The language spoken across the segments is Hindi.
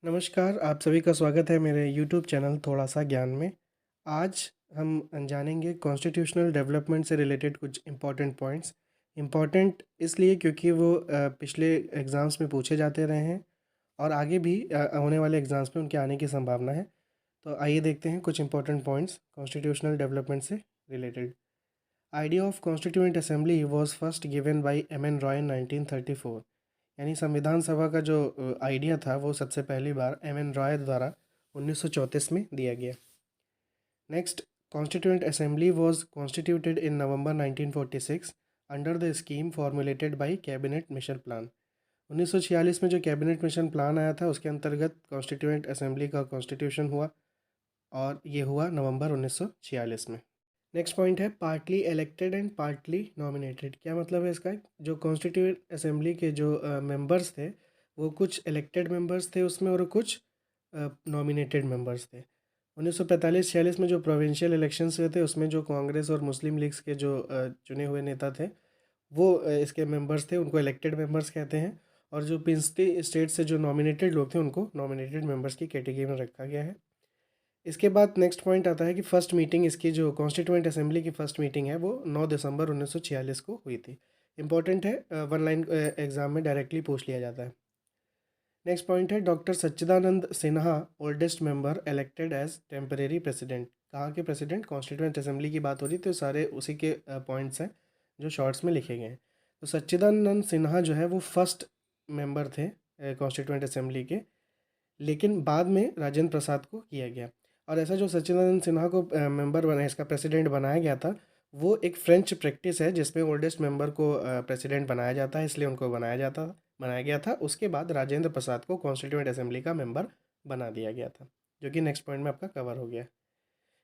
नमस्कार, आप सभी का स्वागत है मेरे यूट्यूब चैनल थोड़ा सा ज्ञान में। आज हम जानेंगे कॉन्स्टिट्यूशनल डेवलपमेंट से रिलेटेड कुछ इम्पोर्टेंट पॉइंट्स। इम्पोर्टेंट इसलिए क्योंकि वो पिछले एग्ज़ाम्स में पूछे जाते रहे हैं और आगे भी होने वाले एग्ज़ाम्स में उनके आने की संभावना है। तो आइए देखते हैं कुछ इम्पोर्टेंट पॉइंट्स कॉन्स्टिट्यूशनल डेवलपमेंट से related. Idea of constituent assembly was first given by M N. Roy in 1934। यानी संविधान सभा का जो आइडिया था वो सबसे पहली बार एम.एन. रॉय द्वारा 1934 में दिया गया। Next, constituent assembly was constituted in November 1946 under the scheme formulated bye cabinet mission plan. 1946 में जो कैबिनेट मिशन प्लान आया था उसके अंतर्गत कॉन्स्टिट्यूएंट असेंबली का कॉन्स्टिट्यूशन हुआ और ये हुआ नवंबर 1946 में। नेक्स्ट पॉइंट है partly elected and partly nominated. क्या मतलब है इसका? जो कॉन्स्टिट्यूएंट असेंबली के जो मेंबर्स थे वो कुछ इलेक्टेड मेंबर्स थे उसमें और कुछ नॉमिनेटेड मेंबर्स थे। 1945-46 में जो प्रोविंशियल इलेक्शंस हुए थे उसमें जो कांग्रेस और मुस्लिम लीग्स के जो चुने हुए नेता थे वो इसके मेंबर्स थे, उनको इलेक्टेड मेंबर्स कहते हैं। और जो पिछली स्टेट से जो नॉमिनेटेड लोग थे उनको नॉमिनेटेड मेंबर्स की कैटेगरी में रखा गया है। इसके बाद नेक्स्ट पॉइंट आता है कि फ़र्स्ट मीटिंग इसकी जो कॉन्स्टिट्यूएंट असेंबली की फ़र्स्ट मीटिंग है वो 9 दिसंबर 1946 को हुई थी। इंपॉर्टेंट है, वन लाइन एग्ज़ाम में डायरेक्टली पूछ लिया जाता है। नेक्स्ट पॉइंट है doctor Sachchidanand Sinha oldest member elected as temporary president. कहाँ के प्रेसिडेंट? कॉन्स्टिट्यूएंट असेंबली की बात हो रही तो सारे उसी के पॉइंट्स हैं जो शॉर्ट्स में लिखे गए हैं। तो सच्चिदानंद सिन्हा जो है वो फर्स्ट मेंबर थे कॉन्स्टिट्यूएंट असेंबली के, लेकिन बाद में राजेंद्र प्रसाद को किया गया। और ऐसा जो सच्चिदानंद सिन्हा को मेंबर बनाया, इसका प्रेसिडेंट बनाया गया था, वो एक फ्रेंच प्रैक्टिस है जिसमें ओल्डेस्ट मेंबर को प्रेसिडेंट बनाया जाता है, इसलिए उनको बनाया गया था। उसके बाद राजेंद्र प्रसाद को कॉन्स्टिट्यूएंट असेंबली का मेंबर बना दिया गया था, जो कि नेक्स्ट पॉइंट में आपका कवर हो गया।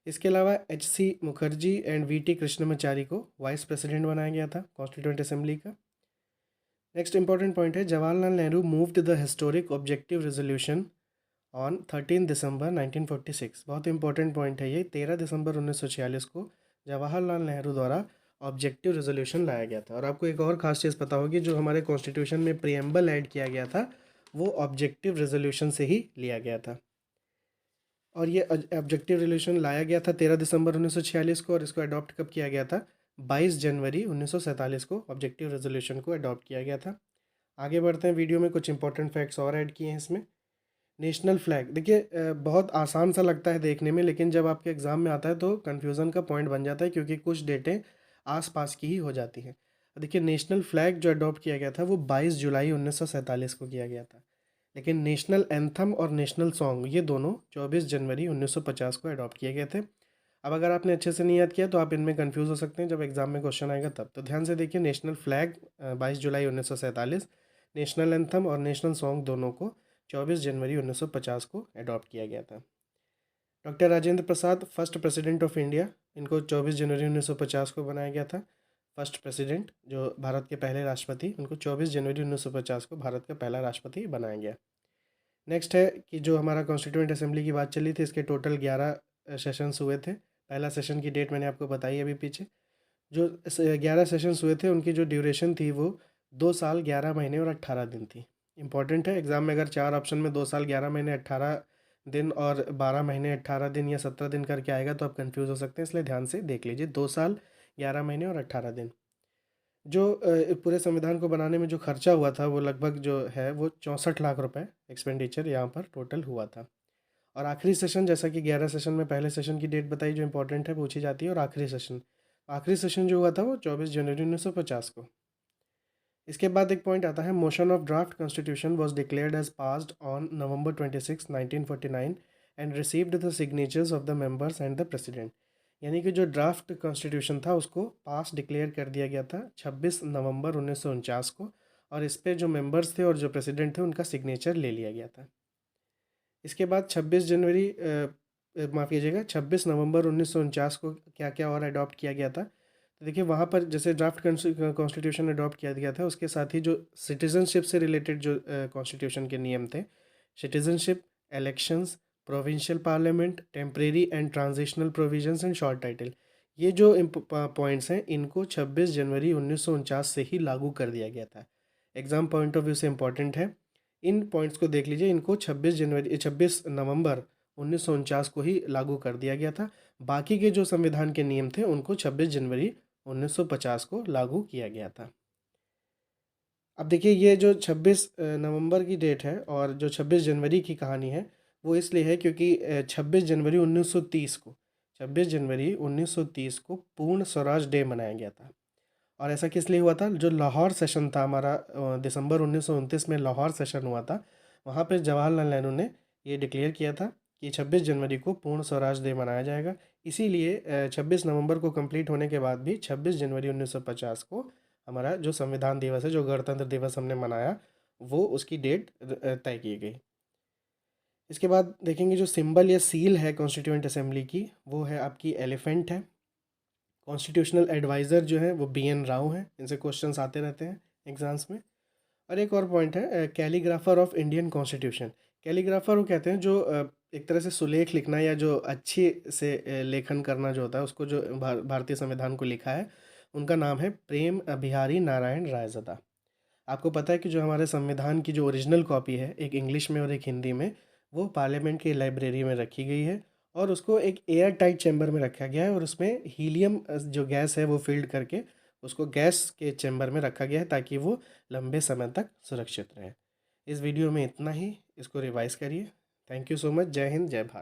इसके अलावा H C. Mukherjee and V T. Krishnamachari को वाइस प्रेसिडेंट बनाया गया था कॉन्स्टिट्यूएंट असेंबली का। नेक्स्ट इंपॉर्टेंट पॉइंट है Jawaharlal Nehru moved the historic objective resolution on 13 दिसंबर 1946। बहुत इंपॉर्टेंट पॉइंट है ये। 13 दिसंबर 1946 को जवाहरलाल नेहरू द्वारा ऑब्जेक्टिव रेजोल्यूशन लाया गया था। और आपको एक और ख़ास चीज़ पता होगी, जो हमारे कॉन्स्टिट्यूशन में प्रियम्बल ऐड किया गया था वो ऑब्जेक्टिव रेजोल्यूशन से ही लिया गया था। और ये ऑब्जेक्टिव रेजोल्यूशन लाया गया था 13 दिसंबर 1946 को, और इसको अडॉप्ट कब किया गया था? 22 जनवरी 1947 को ऑब्जेक्टिव रेजोल्यूशन को अडॉप्ट किया गया था। आगे बढ़ते हैं, वीडियो में कुछ इंपॉर्टेंट फैक्ट्स और ऐड किए हैं इसमें। नेशनल फ्लैग देखिए, बहुत आसान सा लगता है देखने में, लेकिन जब आपके एग्ज़ाम में आता है तो कन्फ्यूज़न का पॉइंट बन जाता है, क्योंकि कुछ डेटें आसपास की ही हो जाती हैं। देखिए, नेशनल फ्लैग जो अडॉप्ट किया गया था वो 22 जुलाई 1947 को किया गया था, लेकिन नेशनल एंथम और नेशनल सॉन्ग ये दोनों 24 जनवरी 1950 को अडॉप्ट किए गए थे। अब अगर आपने अच्छे से नहीं याद किया तो आप इनमें कंफ्यूज हो सकते हैं, जब एग्जाम में क्वेश्चन आएगा तब। तो ध्यान से देखिए, नेशनल फ्लैग 22 जुलाई 1947, नेशनल एंथम और नेशनल सॉन्ग दोनों को 24 जनवरी 1950 को अडॉप्ट किया गया था। Doctor Rajendra Prasad first president of India, इनको 24 जनवरी 1950 को बनाया गया था। फर्स्ट प्रेसिडेंट जो भारत के पहले राष्ट्रपति, उनको 24 जनवरी 1950 को भारत का पहला राष्ट्रपति बनाया गया। नेक्स्ट है कि जो हमारा कॉन्स्टिट्यूएंट असेंबली की बात चली थी, इसके टोटल 11 सेशंस हुए थे। पहला सेशन की डेट मैंने आपको बताई अभी पीछे। जो 11 सेशंस हुए थे उनकी जो ड्यूरेशन थी वो 2 साल 11 महीने और 18 दिन थी। इंपॉर्टेंट है, एग्ज़ाम में अगर 4 ऑप्शन में 2 साल 11 महीने 18 दिन और 12 महीने 18 दिन या 17 दिन करके आएगा तो आप कंफ्यूज हो सकते हैं, इसलिए ध्यान से देख लीजिए। 2 साल 11 महीने और 18 दिन। जो पूरे संविधान को बनाने में जो खर्चा हुआ था वो लगभग जो है वो 64 लाख रुपए एक्सपेंडिचर यहाँ पर टोटल हुआ था। और आखिरी सेशन, जैसा कि 11 सेशन में पहले सेशन की डेट बताई जो इंपॉर्टेंट है पूछी जाती है, और आखिरी सेशन जो हुआ था वो 24 जनवरी 1950 को। इसके बाद एक पॉइंट आता है, motion of draft constitution was declared as passed on November 26, 1949 and received the signatures of the members and the president. यानी कि जो ड्राफ्ट कॉन्स्टिट्यूशन था उसको पास डिक्लेयर कर दिया गया था 26 नवंबर 1949 को, और इस पे जो मेंबर्स थे और जो प्रेसिडेंट थे उनका सिग्नेचर ले लिया गया था। इसके बाद 26 जनवरी माफ़ कीजिएगा 26 नवंबर 1949 को क्या क्या और अडॉप्ट किया गया था? तो देखिए, वहाँ पर जैसे ड्राफ्ट कॉन्स्टिट्यूशन अडॉप्ट किया गया था, उसके साथ ही जो सिटीजनशिप से रिलेटेड जो कॉन्स्टिट्यूशन के नियम थे, citizenship, elections, provincial parliament, temporary and transitional provisions and short title, ये जो पॉइंट्स हैं इनको 26 जनवरी 1949 से ही लागू कर दिया गया था। एग्ज़ाम पॉइंट ऑफ व्यू से इम्पॉर्टेंट है। इन पॉइंट्स को देख लीजिए, इनको 26 नवंबर 1949 को ही लागू कर दिया गया था। बाकी के जो संविधान के नियम थे उनको 26 जनवरी 1950 को लागू किया गया था। अब देखिए, ये जो 26 नवंबर की डेट है और जो 26 जनवरी की कहानी है, वो इसलिए है क्योंकि 26 जनवरी 1930 को पूर्ण स्वराज डे मनाया गया था। और ऐसा किस लिए हुआ था? जो लाहौर सेशन था हमारा, दिसंबर 1929 में लाहौर सेशन हुआ था। वहाँ पे जवाहरलाल नेहरू ने ये डिक्लेयर किया था कि 26 जनवरी को पूर्ण स्वराज डे मनाया जाएगा। इसीलिए 26 नवंबर को कंप्लीट होने के बाद भी 26 जनवरी 1950 को हमारा जो संविधान दिवस है, जो गणतंत्र दिवस हमने मनाया, वो उसकी डेट तय की गई। इसके बाद देखेंगे जो सिंबल या सील है कॉन्स्टिट्यूएंट असेंबली की, वो है आपकी एलिफेंट है। कॉन्स्टिट्यूशनल एडवाइज़र जो है वो BN राव हैं। इनसे क्वेश्चंस आते रहते हैं एग्ज़ाम्स में। और एक और पॉइंट है calligrapher of Indian constitution. Calligrapher वो कहते हैं जो एक तरह से सुलेख लिखना या जो अच्छे से लेखन करना जो होता है, उसको जो भारतीय संविधान को लिखा है, उनका नाम है प्रेम बिहारी नारायण रायज़दा। आपको पता है कि जो हमारे संविधान की जो ओरिजिनल कॉपी है, एक इंग्लिश में और एक हिंदी में, वो पार्लियामेंट की लाइब्रेरी में रखी गई है और उसको एक एयर टाइट चैम्बर में रखा गया है और उसमें हीलियम जो गैस है वो फील्ड करके उसको गैस के चैम्बर में रखा गया है ताकि वो लंबे समय तक सुरक्षित रहे। इस वीडियो में इतना ही। इसको रिवाइज़ करिए। Thank you so much. जय हिंद, जय भारत।